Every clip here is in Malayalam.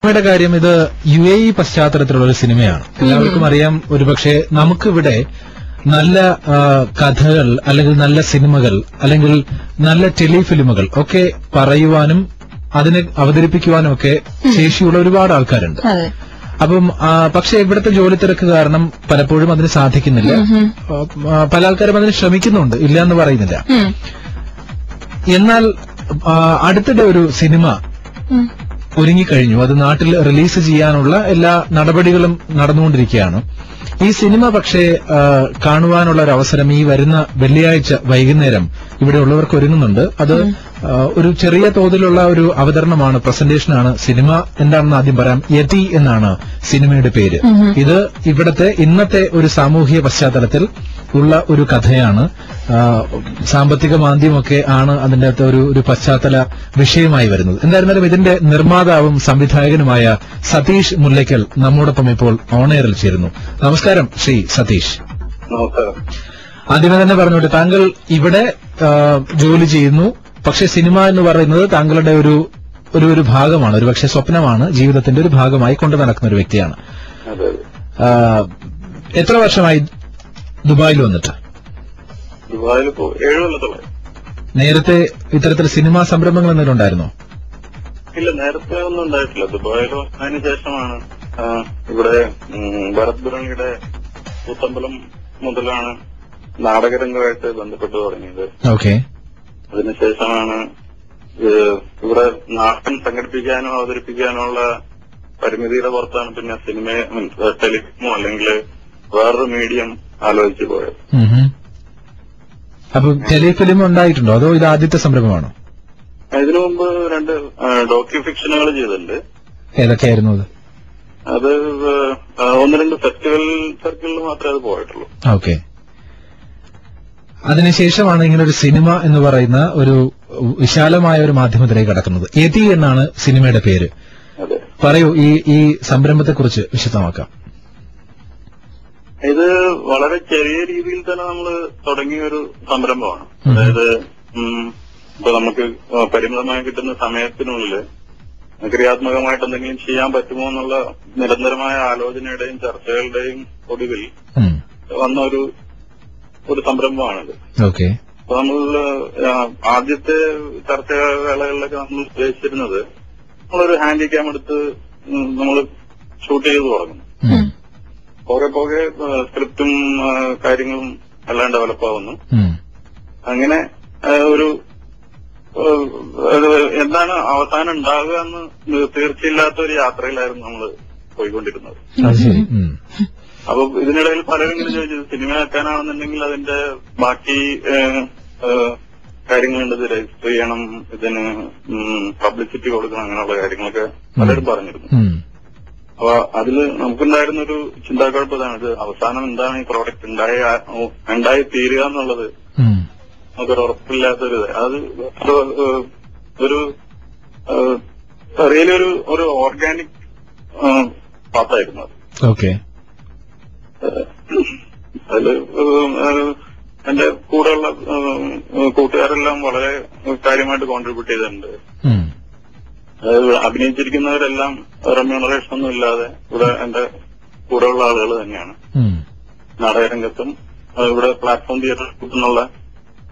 സിനിമയുടെ കാര്യം ഇത് UAE പശ്ചാത്തലത്തിലുള്ള ഒരു സിനിമയാണ്. എല്ലാവർക്കും അറിയാം. ഒരുപക്ഷെ നമുക്കിവിടെ നല്ല കഥകൾ അല്ലെങ്കിൽ നല്ല സിനിമകൾ അല്ലെങ്കിൽ നല്ല ടെലിഫിലിമുകൾ ഒക്കെ പറയുവാനും അതിനെ അവതരിപ്പിക്കുവാനും ഒക്കെ ശേഷിയുള്ള ഒരുപാട് ആൾക്കാരുണ്ട്. അപ്പം പക്ഷെ ഇവിടുത്തെ ജോലി തിരക്ക് കാരണം പലപ്പോഴും അതിന് സാധിക്കുന്നില്ല. പല ആൾക്കാരും അതിന് ശ്രമിക്കുന്നുണ്ട്, ഇല്ല എന്ന് പറയുന്നില്ല. എന്നാൽ അടുത്തിടെ ഒരു സിനിമ ഒരുങ്ങിക്കഴിഞ്ഞു. അത് നാട്ടിൽ റിലീസ് ചെയ്യാനുള്ള എല്ലാ നടപടികളും നടന്നുകൊണ്ടിരിക്കുകയാണ്. ഈ സിനിമ പക്ഷേ കാണുവാനുള്ള ഒരു അവസരം ഈ വരുന്ന വെള്ളിയാഴ്ച വൈകുന്നേരം ഇവിടെ ഉള്ളവർക്ക് ഒരുങ്ങുന്നുണ്ട്. അത് ഒരു ചെറിയ തോതിലുള്ള ഒരു അവതരണമാണ്, പ്രസന്റേഷനാണ്. സിനിമ എന്താണെന്ന് ആദ്യം പറയാം. യതി എന്നാണ് സിനിമയുടെ പേര്. ഇത് ഇവിടത്തെ ഇന്നത്തെ ഒരു സാമൂഹിക പശ്ചാത്തലത്തിൽ ഉള്ള ഒരു കഥയാണ്. സാമ്പത്തിക മാന്ദ്യമൊക്കെ ആണ് അതിന്റെ അകത്ത് ഒരു പശ്ചാത്തല വിഷയമായി വരുന്നത്. എന്തായിരുന്നാലും ഇതിന്റെ നിർമ്മാതാവും സംവിധായകനുമായ സതീഷ് മുല്ലയ്ക്കൽ നമ്മോടൊപ്പം ഇപ്പോൾ ഓൺ-എയറിൽ ചേരുന്നു. നമസ്കാരം ശ്രീ സതീഷ്. ആദ്യമേ തന്നെ പറഞ്ഞോട്ടെ, താങ്കൾ ഇവിടെ ജോലി ചെയ്യുന്നു. പക്ഷെ സിനിമ എന്ന് പറയുന്നത് താങ്കളുടെ ഒരു ഭാഗമാണ്, ഒരു പക്ഷെ സ്വപ്നമാണ്, ജീവിതത്തിന്റെ ഒരു ഭാഗമായി കൊണ്ടു നടക്കുന്ന ഒരു വ്യക്തിയാണ്. എത്ര വർഷമായി ദുബായിൽ വന്നിട്ട്? ദുബായിൽ 7 കൊല്ലത്തോളം. നേരത്തെ ഇത്തരത്തിൽ സിനിമാ സംരംഭങ്ങൾ എന്തെങ്കിലും ഉണ്ടായിരുന്നോ? ഇല്ല, നേരത്തെ ഒന്നും ഉണ്ടായിട്ടില്ല. ദുബായിൽ അതിന് ശേഷമാണ് ഇവിടെ ഭരത് ബിറണിയുടെ കൂത്തമ്പലം മുതലാണ് നാടകരംഗമായിട്ട് ബന്ധപ്പെട്ട് തുടങ്ങിയത്. ഓക്കെ. അതിനുശേഷമാണ് ഇവിടെ നാടകം സംഘടിപ്പിക്കാനോ അവതരിപ്പിക്കാനോ ഉള്ള പരിമിതിയുടെ പുറത്താണ് പിന്നെ സിനിമ ടെലിഫിലിമോ അല്ലെങ്കിൽ വേറൊരു മീഡിയം ആലോചിച്ചു പോയത്. അപ്പൊ ടെലിഫിലിം ഉണ്ടായിട്ടുണ്ടോ അതോ ഇത് ആദ്യത്തെ സംരംഭമാണോ? ഇതിനു മുമ്പ് 2 ഡോക്യു ഫിക്ഷനുകൾ ചെയ്തിട്ടുണ്ട്. ഏതൊക്കെയായിരുന്നു അത്? അത് 1-2 ഫെസ്റ്റിവൽ സർക്കിളിൽ മാത്രമേ അത് പോയിട്ടുള്ളൂ. ഓക്കെ. അതിനുശേഷമാണ് ഇങ്ങനെ ഒരു സിനിമ എന്ന് പറയുന്ന ഒരു വിശാലമായ ഒരു മാധ്യമത്തിലേക്ക് കടക്കുന്നത്. യതി എന്നാണ് സിനിമയുടെ പേര്. പറയൂ, ഈ സംരംഭത്തെക്കുറിച്ച് വിശദമാക്കാം. ഇത് വളരെ ചെറിയ രീതിയിൽ തന്നെ നമ്മൾ തുടങ്ങിയ ഒരു സംരംഭമാണ്. അതായത് ഇപ്പൊ നമുക്ക് പരിമിതമായി കിട്ടുന്ന സമയത്തിനുള്ളിൽ ക്രിയാത്മകമായിട്ട് എന്തെങ്കിലും ചെയ്യാൻ പറ്റുമോ എന്നുള്ള നിരന്തരമായ ആലോചനയുടെയും ചർച്ചകളുടെയും ഒടുവിൽ വന്ന ഒരു സംരംഭമാണിത്. അപ്പൊ നമ്മൾ ആദ്യത്തെ ചർച്ചവേളകളിലൊക്കെ നമ്മൾ ഉദ്ദേശിച്ചിരുന്നത് നമ്മളൊരു ഹാൻഡിക്യാം എടുത്ത് നമ്മൾ ഷൂട്ട് ചെയ്ത് തുടങ്ങും. പോകെ സ്ക്രിപ്റ്റും കാര്യങ്ങളും എല്ലാം ഡെവലപ്പ് ആവുന്നു. അങ്ങനെ ഒരു എന്താണ് അവസാനം ഉണ്ടാവുക എന്ന് തീർച്ചയില്ലാത്ത ഒരു യാത്രയിലായിരുന്നു നമ്മൾ പോയിക്കൊണ്ടിരുന്നത്. അപ്പൊ ഇതിനിടയിൽ പലരും ഇങ്ങനെ ചോദിച്ചത് സിനിമ ആക്കാനാണെന്നുണ്ടെങ്കിൽ അതിന്റെ ബാക്കി കാര്യങ്ങളുണ്ട്, ഇത് രജിസ്റ്റർ ചെയ്യണം, ഇതിന് പബ്ലിസിറ്റി കൊടുക്കണം, അങ്ങനെയുള്ള കാര്യങ്ങളൊക്കെ പലരും പറഞ്ഞിരുന്നു. അപ്പൊ അതില് നമുക്കുണ്ടായിരുന്ന ഒരു ചിന്താക്കുഴപ്പം ഇതാണ്, ഇത് അവസാനം എന്താണ് ഈ പ്രോഡക്റ്റ് ഉണ്ടായി തീരുക എന്നുള്ളത് നമുക്കൊരു ഉറപ്പില്ലാത്തൊരു അത് ഒരു റിയലി ഒരു ഓർഗാനിക് പാത്തായിരുന്നു അത്. ഓക്കെ. അതില് എന്റെ കൂടെയുള്ള കൂട്ടുകാരെല്ലാം വളരെ കാര്യമായിട്ട് കോൺട്രിബ്യൂട്ട് ചെയ്തിട്ടുണ്ട്. അതായത് അഭിനയിച്ചിരിക്കുന്നവരെല്ലാം റെമ്യൂണറേഷൻ ഒന്നും ഇല്ലാതെ ഇവിടെ എന്റെ കൂടെയുള്ള ആളുകൾ തന്നെയാണ്. നാടകരംഗത്തും ഇവിടെ പ്ലാറ്റ്ഫോം തിയേറ്റർ എന്നുള്ള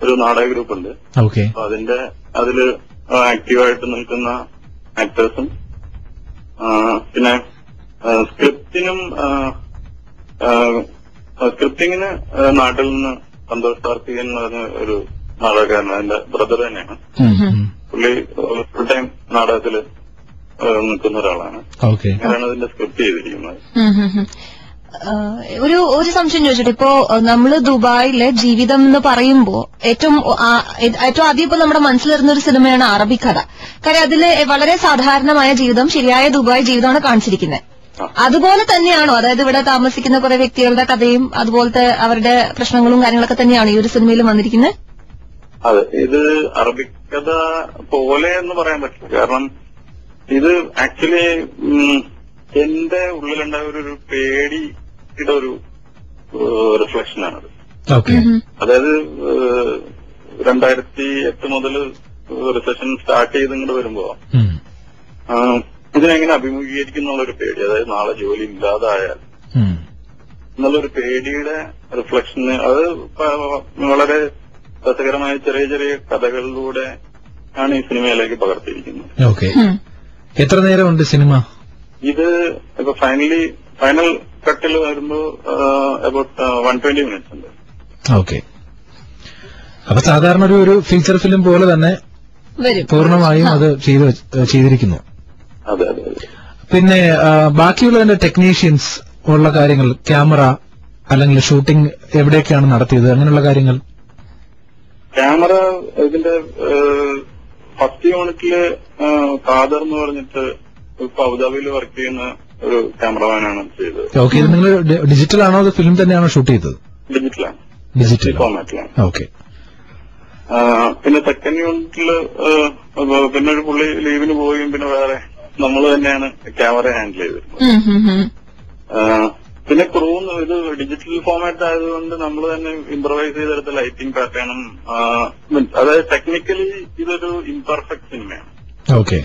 ഒരു നാടക ഗ്രൂപ്പ് ഉണ്ട്. അപ്പൊ അതില് ആക്റ്റീവായിട്ട് നിൽക്കുന്ന ആക്ടേഴ്സും പിന്നെ സ്ക്രിപ്റ്റിങ്ങിന് നാട്ടിൽ നിന്ന് സന്തോഷ് കാർത്തികൻ എന്ന് പറഞ്ഞ ഒരു നാടകക്കാരൻ, എന്റെ ബ്രദർ തന്നെയാണ്. പുള്ളി ഫുൾ ടൈം നാടകത്തില് നിൽക്കുന്ന ഒരാളാണ്. അങ്ങനെയാണ് അതിന്റെ സ്ക്രിപ്റ്റ് ചെയ്തിരിക്കുന്നത്. ഒരു സംശയം ചോദിച്ചിട്ട്, ഇപ്പോ നമ്മള് ദുബായിലെ ജീവിതം എന്ന് പറയുമ്പോ ഏറ്റവും ആദ്യം ഇപ്പൊ നമ്മുടെ മനസ്സിൽ വരുന്ന ഒരു സിനിമയാണ് അറബിക്കഥ. കാര്യം അതില് വളരെ സാധാരണമായ ജീവിതം, ശരിയായ ദുബായ് ജീവിതമാണ് കാണിച്ചിരിക്കുന്നത്. അതുപോലെ തന്നെയാണോ? അതായത് ഇവിടെ താമസിക്കുന്ന കുറെ വ്യക്തികളുടെ കഥയും അതുപോലത്തെ അവരുടെ പ്രശ്നങ്ങളും കാര്യങ്ങളൊക്കെ തന്നെയാണ് ഈ ഒരു സിനിമയിൽ വന്നിരിക്കുന്നത്? അതെ, ഇത് അറബിക്കഥ പോലെ എന്ന് പറയാൻ പറ്റില്ല. കാരണം ഇത് ആക്ച്വലി എന്റെ ഉള്ളിലുണ്ടായ ഒരു പേടിയുടെ ഒരു റിഫ്ലക്ഷനാണത്. അതായത് 2008 മുതൽ റിസഷൻ സ്റ്റാർട്ട് ചെയ്ത് ഇങ്ങോട്ട് വരുമ്പോ ഇതിനെങ്ങനെ അഭിമുഖീകരിക്കും എന്നുള്ളൊരു പേടി, അതായത് നാളെ ജോലി ഇല്ലാതായാൽ എന്നുള്ളൊരു പേടിയുടെ റിഫ്ലക്ഷന് അത് വളരെ രസകരമായ ചെറിയ ചെറിയ കഥകളിലൂടെ ആണ് ഈ സിനിമയിലേക്ക് പകർത്തിയിരിക്കുന്നത്. ഓക്കെ, എത്ര നേരമുണ്ട് സിനിമ? ഇത് ഇപ്പൊ ഫൈനൽ കട്ടിൽ വരുമ്പോ അബൌട്ട് 120 minutes ഉണ്ട്. ഓക്കെ, അപ്പൊ സാധാരണ ഒരു ഫീച്ചർ ഫിലിം പോലെ തന്നെ പൂർണ്ണമായും അത് ചെയ്തിരിക്കുന്നു. അതെ അതെ അതെ. പിന്നെ ബാക്കിയുള്ള ടെക്നീഷ്യൻസ് ഉള്ള കാര്യങ്ങൾ, ക്യാമറ അല്ലെങ്കിൽ ഷൂട്ടിംഗ് എവിടെയൊക്കെയാണ് നടത്തിയത്, അങ്ങനെയുള്ള കാര്യങ്ങൾ? ക്യാമറ ഇതിന്റെ ഫസ്റ്റ് യൂണിറ്റില് ഖാദർ എന്ന് പറഞ്ഞിട്ട് ഇപ്പൊ അബുദാബിയിൽ വർക്ക് ചെയ്യുന്ന ഒരു ക്യാമറമാനാണ് ചെയ്തത്. ഓക്കെ, ഇത് നിങ്ങൾ ഡിജിറ്റൽ ആണോ അത് ഫിലിം തന്നെയാണോ ഷൂട്ട് ചെയ്തത്? ഡിജിറ്റലാണ്, ഡിജിറ്റൽ ഫോർമാറ്റിലാണ്. ഓക്കെ. പിന്നെ സെക്കൻഡ് യൂണിറ്റില് പിന്നെ ഒരു പുള്ളി ലീവിന് പോയും പിന്നെ വേറെ നമ്മൾ തന്നെയാണ് ക്യാമറ ഹാൻഡിൽ ചെയ്തിരുന്നത്. പിന്നെ ക്രൂന്ന് ഇത് ഡിജിറ്റൽ ഫോർമാറ്റ് ആയതുകൊണ്ട് നമ്മൾ തന്നെ ഇംപ്രവൈസ് ചെയ്തെടുത്ത ലൈറ്റിംഗ് പാറ്റേണും അതായത് ടെക്നിക്കലി ഇതൊരു ഇംപെർഫെക്റ്റ് സിനിമയാണ്. ഓക്കെ,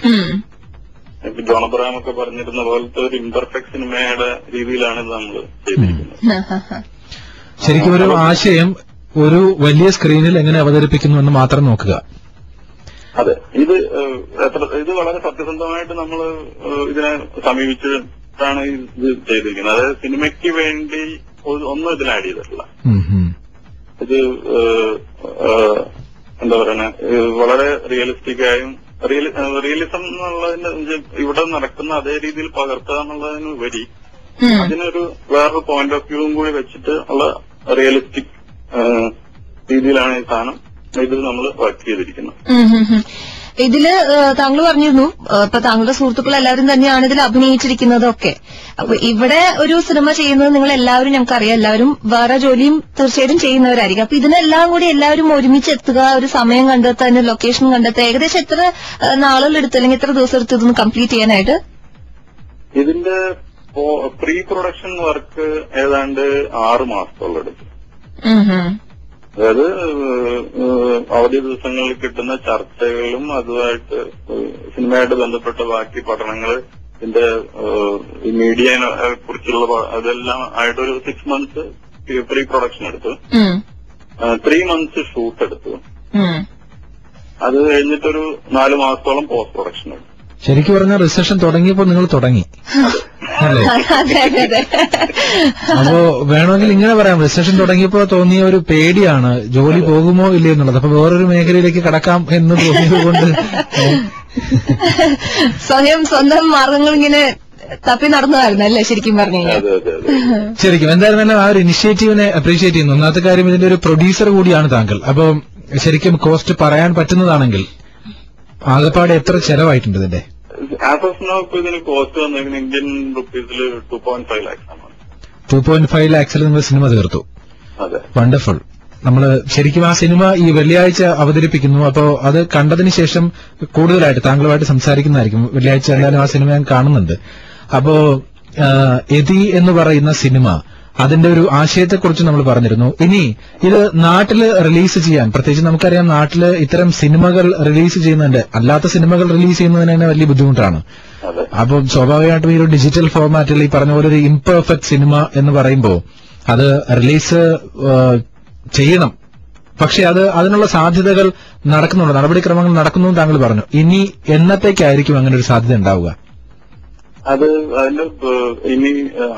ഇപ്പൊ ജോൺ അബ്രഹാം ഒക്കെ പറഞ്ഞിരുന്ന പോലത്തെ ഒരു ഇംപെർഫെക്റ്റ് സിനിമയുടെ രീതിയിലാണ് ഇത് നമ്മൾ ചെയ്തിരിക്കുന്നത്. ശരിക്കും ഒരു ആശയം ഒരു വലിയ സ്ക്രീനിൽ എങ്ങനെ അവതരിപ്പിക്കുന്നു എന്ന് മാത്രം നോക്കുക. അതെ, ഇത് വളരെ സത്യസന്ധമായിട്ട് നമ്മൾ ഇതിനെ സമീപിച്ചിട്ടാണ് ഇത് ചെയ്തിരിക്കുന്നത്. അതായത് സിനിമയ്ക്ക് വേണ്ടി ഒന്നും ഇതിൽ ആഡ് ചെയ്തിട്ടില്ല. ഇത് എന്താ പറയുക, വളരെ റിയലിസ്റ്റിക് ആയും റിയലിസം എന്നുള്ളതിന്റെ ഇവിടെ നടക്കുന്ന അതേ രീതിയിൽ പകർത്തുക എന്നുള്ളതിനുപരി അതിനൊരു വേറൊരു പോയിന്റ് ഓഫ് വ്യൂവും കൂടി വെച്ചിട്ട് ഉള്ള റിയലിസ്റ്റിക് രീതിയിലാണ് ഈ സാധനം ഇതിൽ നമ്മൾ വർക്ക് ചെയ്തിരിക്കുന്നത്. ഇതില് താങ്കൾ പറഞ്ഞിരുന്നു ഇപ്പൊ താങ്കളുടെ സുഹൃത്തുക്കൾ എല്ലാവരും തന്നെയാണ് ഇതിൽ അഭിനയിച്ചിരിക്കുന്നതൊക്കെ. അപ്പൊ ഇവിടെ ഒരു സിനിമ ചെയ്യുന്നത് നിങ്ങൾ എല്ലാവരും, ഞങ്ങൾക്കറിയാം, എല്ലാവരും വേറെ ജോലിയും തീർച്ചയായിട്ടും ചെയ്യുന്നവരായിരിക്കും. അപ്പൊ ഇതിനെല്ലാം കൂടി എല്ലാവരും ഒരുമിച്ച് എത്തുക, ഒരു സമയം കണ്ടെത്തുക, അതിന്റെ ലൊക്കേഷൻ കണ്ടെത്തുക, ഏകദേശം എത്ര നാളുകൾ എടുത്തു അല്ലെങ്കിൽ എത്ര ദിവസം എടുത്തു ഇതൊന്ന് കംപ്ലീറ്റ് ചെയ്യാനായിട്ട്? ഇതിന്റെ പ്രീ പ്രൊഡക്ഷൻ വർക്ക് ഏതാണ്ട് 6 മാസത്തോളം എടുത്തു. അതായത് അവധി ദിവസങ്ങളിൽ കിട്ടുന്ന ചർച്ചകളും അതുമായിട്ട് സിനിമയായിട്ട് ബന്ധപ്പെട്ട ബാക്കി പഠനങ്ങൾ, ഇതിന്റെ മീഡിയയെ കുറിച്ചുള്ള അതെല്ലാം ആയിട്ടൊരു 6 months പ്രീ പ്രൊഡക്ഷൻ എടുത്തു. 3 months ഷൂട്ട് എടുത്തു. അത് കഴിഞ്ഞിട്ടൊരു 4 മാസത്തോളം പോസ്റ്റ് പ്രൊഡക്ഷൻ എടുത്തു. ശരിക്കും പറഞ്ഞാൽ റിസഷൻ തുടങ്ങിയപ്പോൾ നിങ്ങൾ തുടങ്ങി അല്ലേ? അപ്പോ വേണമെങ്കിൽ ഇങ്ങനെ പറയാം, റിസഷൻ തുടങ്ങിയപ്പോ തോന്നിയ ഒരു പേടിയാണ് ജോലി പോകുമോ ഇല്ലയോ എന്നുള്ളത്. അപ്പൊ വേറൊരു മേഖലയിലേക്ക് കടക്കാം എന്ന് തോന്നിയത് കൊണ്ട് സ്വന്തം മാർഗങ്ങൾ ഇങ്ങനെ തപ്പി നടന്നതായിരുന്നു അല്ലേ ശരിക്കും പറഞ്ഞു കഴിഞ്ഞാൽ? ശരിക്കും എന്തായിരുന്നാലും ആ ഒരു ഇനിഷ്യേറ്റീവിനെ അപ്രീഷിയേറ്റ് ചെയ്യുന്നു. ഒന്നാമത്തെ കാര്യം ഇതിന്റെ ഒരു പ്രൊഡ്യൂസർ കൂടിയാണ് താങ്കൾ. അപ്പൊ ശരിക്കും കോസ്റ്റ് പറയാൻ പറ്റുന്നതാണെങ്കിൽ ആകെപ്പാടെ എത്ര ചെലവായിട്ടുണ്ട് ഇതിന്റെ? ആസ് ഓഫ് നൗ ഇതിന് കോസ്റ്റ് വന്നിരിക്കുന്ന ഇന്ത്യൻ റുപ്പീസിൽ 2.5 lakhs ആണ്. 2.5 lakhsൽ നിങ്ങൾ സിനിമ തീർത്തു. അതെ, വണ്ടർഫുൾ. നമ്മള് ശരിക്കും ആ സിനിമ ഈ വെള്ളിയാഴ്ച അവതരിപ്പിക്കുന്നു. അപ്പോ അത് കണ്ടതിന് ശേഷം കൂടുതലായിട്ട് താങ്കളുമായിട്ട് സംസാരിക്കുന്നതായിരിക്കും. വെള്ളിയാഴ്ച എന്തായാലും ആ സിനിമ ഞാൻ കാണുന്നുണ്ട്. അപ്പോ എതി എന്ന് പറയുന്ന സിനിമ, അതിന്റെ ഒരു ആശയത്തെക്കുറിച്ച് നമ്മൾ പറഞ്ഞിരുന്നു. ഇനി ഇത് നാട്ടില് റിലീസ് ചെയ്യാൻ, പ്രത്യേകിച്ച് നമുക്കറിയാം നാട്ടില് ഇത്തരം സിനിമകൾ റിലീസ് ചെയ്യുന്നുണ്ട്, അല്ലാത്ത സിനിമകൾ റിലീസ് ചെയ്യുന്നതിന് തന്നെ വലിയ ബുദ്ധിമുട്ടാണ്. അപ്പം സ്വാഭാവികമായിട്ടും ഈ ഒരു ഡിജിറ്റൽ ഫോർമാറ്റിൽ ഈ പറഞ്ഞ പോലെ ഒരു ഇംപെർഫെക്റ്റ് സിനിമ എന്ന് പറയുമ്പോൾ അത് റിലീസ് ചെയ്യണം. പക്ഷെ അതിനുള്ള സാധ്യതകൾ നടക്കുന്നുണ്ട്, നടപടിക്രമങ്ങൾ നടക്കുന്നു താങ്കൾ പറഞ്ഞു. ഇനി എന്നത്തേക്കായിരിക്കും അങ്ങനെ ഒരു സാധ്യത ഉണ്ടാവുക? അത് അതിന്റെ ഇനി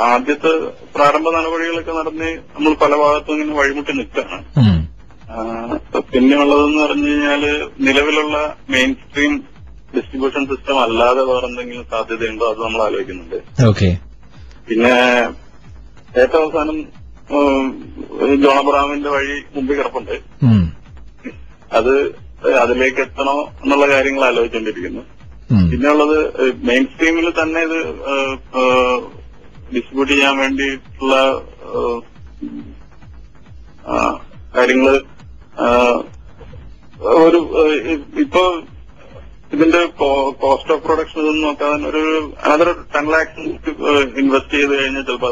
ആദ്യത്തെ പ്രാരംഭ നടപടികളൊക്കെ നടന്ന് നമ്മൾ പല ഭാഗത്തും ഇങ്ങനെ വഴിമുട്ടി നിൽക്കുകയാണ്. പിന്നെയുള്ളതെന്ന് പറഞ്ഞു കഴിഞ്ഞാല് നിലവിലുള്ള മെയിൻ സ്ട്രീം ഡിസ്ട്രിബ്യൂഷൻ സിസ്റ്റം അല്ലാതെ വേറെ എന്തെങ്കിലും സാധ്യതയുണ്ടോ അത് നമ്മൾ ആലോചിക്കുന്നുണ്ട്. ഓക്കെ. പിന്നെ ഏറ്റവും അവസാനം ജോൺ അബ്രഹാമിന്റെ വഴി മുമ്പിൽ കിടപ്പുണ്ട്. അത് അതിലേക്ക് എത്തണോ എന്നുള്ള കാര്യങ്ങൾ ആലോചിച്ചുകൊണ്ടിരിക്കുന്നു. പിന്നെയുള്ളത് മെയിൻ സ്ട്രീമിൽ തന്നെ ഇത് ഡിസ്ട്രിബ്യൂട്ട് ചെയ്യാൻ വേണ്ടിയിട്ടുള്ള കാര്യങ്ങള് ഒരു ഇപ്പൊ ഇതിന്റെ കോസ്റ്റ് ഓഫ് പ്രൊഡക്ഷൻ ഇതൊന്നും നോക്കാതെ ഒരു 10 lakhs ഇൻവെസ്റ്റ് ചെയ്ത് കഴിഞ്ഞാൽ ചിലപ്പോൾ